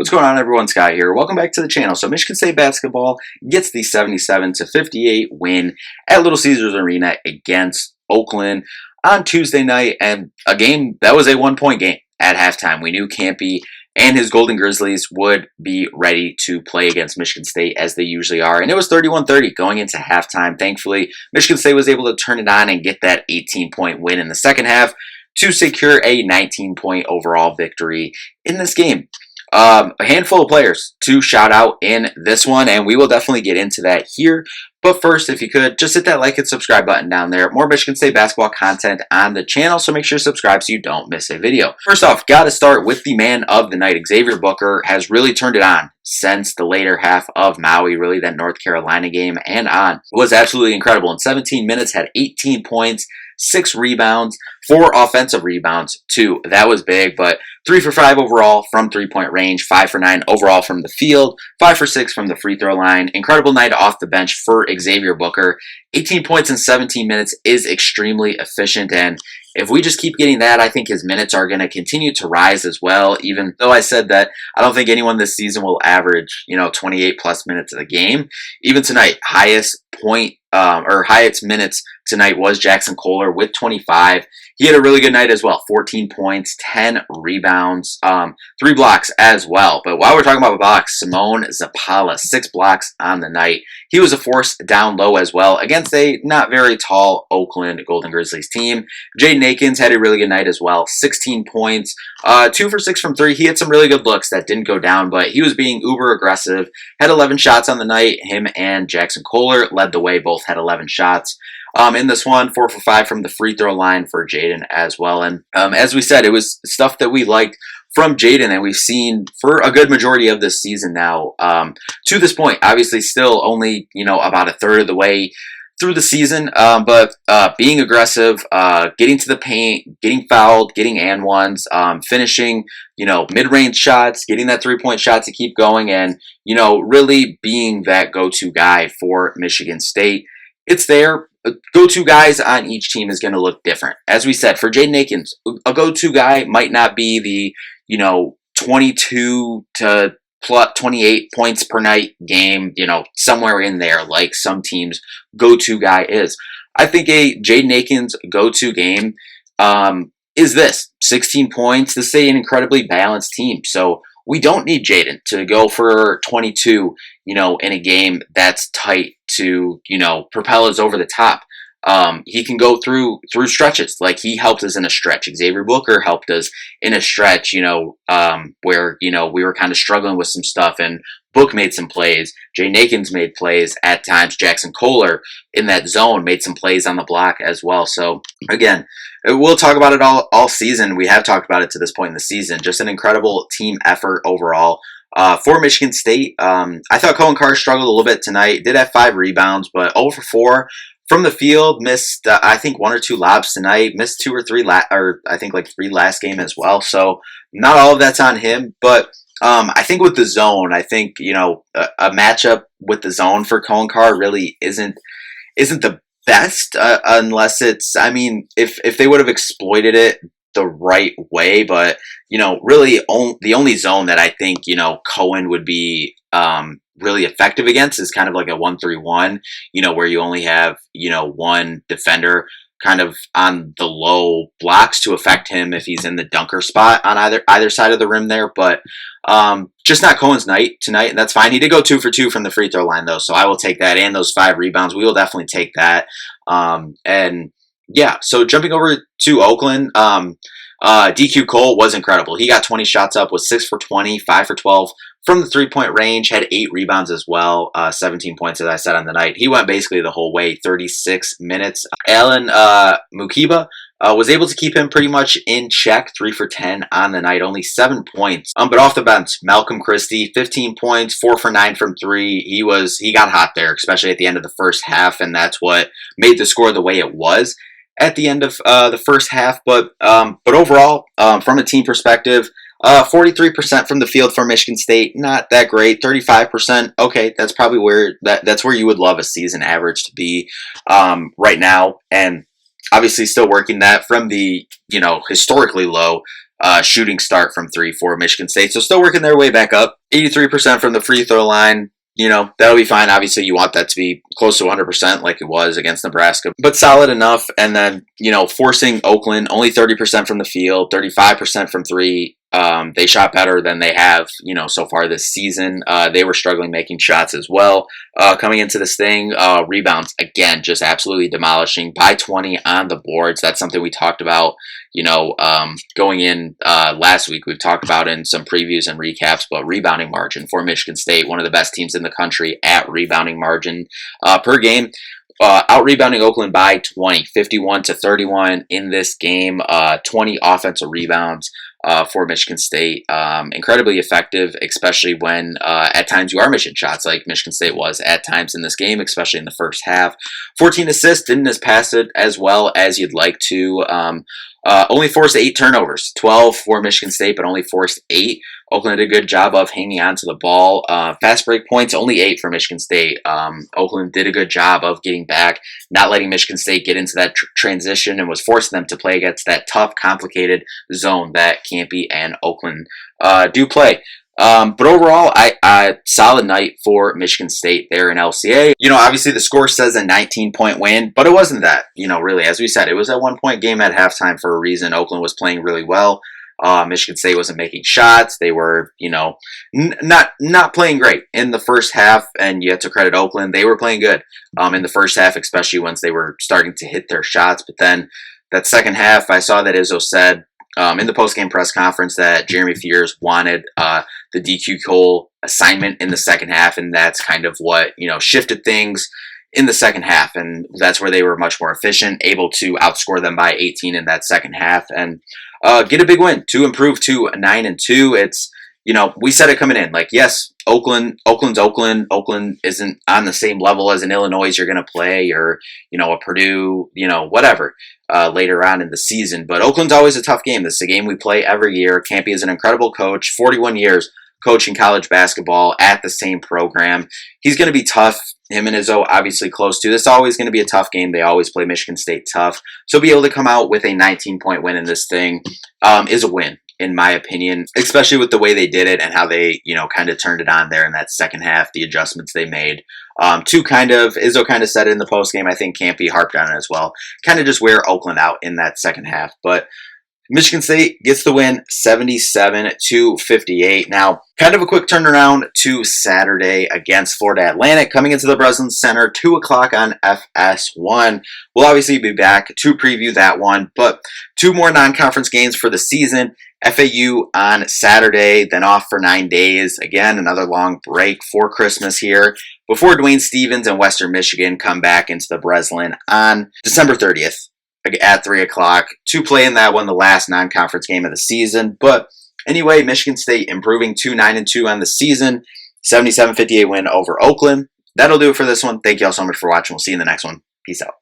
What's going on, everyone? Sky here. Welcome back to the channel. So Michigan State basketball gets the 77-58 win at Little Caesars Arena against Oakland on Tuesday night, and a game that was a one-point game at halftime. We knew Katy and his Golden Grizzlies would be ready to play against Michigan State as they usually are, and it was 31-30 going into halftime. Thankfully, Michigan State was able to turn it on and get that 18-point win in the second half to secure a 19-point overall victory in this game. A handful of players to shout out in this one, and we will definitely get into that here. But first, if you could, just hit that like and subscribe button down there. More Michigan State basketball content on the channel, so make sure to subscribe so you don't miss a video. First off, got to start with the man of the night. Xavier Booker has really turned it on since the later half of Maui, really that North Carolina game and on. It was absolutely incredible. In 17 minutes, had 18 points, 6 rebounds, 4 offensive rebounds, 2. That was big, but 3 for 5 overall from three-point range, 5 for 9 overall from the field, 5 for 6 from the free throw line. Incredible night off the bench for Xavier Booker. 18 points in 17 minutes is extremely efficient, and if we just keep getting that, I think his minutes are going to continue to rise as well, even though I said that I don't think anyone this season will average, 28 plus minutes of the game. Even tonight, highest minutes tonight was Jackson Kohler with 25. He had a really good night as well. 14 points, 10 rebounds, 3 blocks as well. But while we're talking about blocks, Simone Zapala, 6 blocks on the night. He was a force down low as well against a not very tall Oakland Golden Grizzlies team. Jaden Akins had a really good night as well. 16 points, 2 for 6 from 3. He had some really good looks that didn't go down, but he was being uber aggressive. Had 11 shots on the night. Him and Jackson Kohler led the way. Both had 11 shots. In this one, 4 for 5 from the free throw line for Jaden as well. And as we said, it was stuff that we liked from Jaden and we've seen for a good majority of this season now. To this point, obviously still only, about a third of the way through the season, but being aggressive, getting to the paint, getting fouled, getting and ones, finishing, mid-range shots, getting that three-point shot to keep going, and, really being that go-to guy for Michigan State. It's there. Go-to guys on each team is going to look different. As we said, for Jaden Akins, a go-to guy might not be the, 22 to plus 28 points per night game, somewhere in there like some teams' go-to guy is. I think a Jaden Akins go-to game is this. 16 points. This is an incredibly balanced team. So we don't need Jaden to go for 22, in a game that's tight to, propel us over the top. He can go through stretches. Like he helped us in a stretch. Xavier Booker helped us in a stretch, where, we were kind of struggling with some stuff, and Book made some plays. Jaden Akins made plays at times. Jackson Kohler in that zone made some plays on the block as well. So again, we'll talk about it all season. We have talked about it to this point in the season. Just an incredible team effort overall. For Michigan State, I thought Cohen Carr struggled a little bit tonight. Did have 5 rebounds, but 0 for 4 from the field. Missed, I think, 1 or 2 lobs tonight. Missed 2 or 3, I think like 3 last game as well. So not all of that's on him, but I think with the zone, I think, a matchup with the zone for Cohen Carr really isn't the best unless it's, if they would have exploited it the right way, but really the only zone that I think Cohen would be really effective against is kind of like a 1-3-1, where you only have one defender kind of on the low blocks to affect him if he's in the dunker spot on either side of the rim there. But just not Cohen's night tonight, and that's fine. He did go 2 for 2 from the free throw line though, so I will take that, and those 5 rebounds. We will definitely take that. And yeah, so jumping over to Oakland, DQ Cole was incredible. He got 20 shots up, was 6 for 20, 5 for 12 from the three-point range, had 8 rebounds as well, 17 points as I said on the night. He went basically the whole way, 36 minutes. Alan Mukiba was able to keep him pretty much in check, 3 for 10 on the night, only 7 points. But off the bench, Malcolm Christie, 15 points, 4 for 9 from 3. He got hot there, especially at the end of the first half, and that's what made the score the way it was at the end of the first half. But overall, from a team perspective, 43% from the field for Michigan State, not that great. 35%, okay, that's probably where that's where you would love a season average to be right now. And obviously still working that from the historically low shooting start from three for Michigan State. So still working their way back up. 83% from the free throw line. That'll be fine. Obviously, you want that to be close to 100% like it was against Nebraska, but solid enough. And then, forcing Oakland only 30% from the field, 35% from three. They shot better than they have, so far this season. They were struggling making shots as well. Coming into this thing, rebounds, again, just absolutely demolishing by 20 on the boards. That's something we talked about, going in last week. We've talked about in some previews and recaps, but rebounding margin for Michigan State, one of the best teams in the country at rebounding margin per game. Out-rebounding Oakland by 20, 51-31 in this game, 20 offensive rebounds for Michigan State. Incredibly effective, especially when at times you are missing shots like Michigan State was at times in this game, especially in the first half. 14 assists, didn't pass it as well as you'd like to. Only forced 8 turnovers, 12 for Michigan State, but only forced 8. Oakland did a good job of hanging on to the ball. Fast break points, only 8 for Michigan State. Oakland did a good job of getting back, not letting Michigan State get into that transition, and was forcing them to play against that tough, complicated zone that Katy and Oakland do play. But overall, I solid night for Michigan State there in LCA. Obviously the score says a 19-point win, but it wasn't that. Really, as we said, it was a 1-point game at halftime for a reason. Oakland was playing really well. Michigan State wasn't making shots. They were, not playing great in the first half, and you have to credit Oakland. They were playing good in the first half, especially once they were starting to hit their shots. But then that second half, I saw that Izzo said in the post-game press conference that Jeremy Fears wanted the DQ Cole assignment in the second half, and that's kind of what, shifted things in the second half, and that's where they were much more efficient, able to outscore them by 18 in that second half, and get a big win to improve to 9-2. It's, we said it coming in, like, yes, Oakland's Oakland. Oakland isn't on the same level as an Illinois you're going to play, or, a Purdue, whatever, later on in the season. But Oakland's always a tough game. This is a game we play every year. Campy is an incredible coach, 41 years coaching college basketball at the same program. He's going to be tough. Him and Izzo obviously close to. This is always going to be a tough game. They always play Michigan State tough. So be able to come out with a 19-point win in this thing is a win, in my opinion, especially with the way they did it and how they, kind of turned it on there in that second half, the adjustments they made. Izzo kind of said it in the postgame. I think Campy harped on it as well. Kind of just wear Oakland out in that second half. But Michigan State gets the win 77-58. Now, kind of a quick turnaround to Saturday against Florida Atlantic. Coming into the Breslin Center, 2 o'clock on FS1. We'll obviously be back to preview that one, but 2 more non-conference games for the season. FAU on Saturday, then off for 9 days. Again, another long break for Christmas here, before Dwayne Stevens and Western Michigan come back into the Breslin on December 30th. At 3 o'clock to play in that one, the last non-conference game of the season. But anyway, Michigan State improving to 9-2 on the season, 77-58 win over Oakland. That'll do it for this one. Thank you all so much for watching. We'll see you in the next one. Peace out.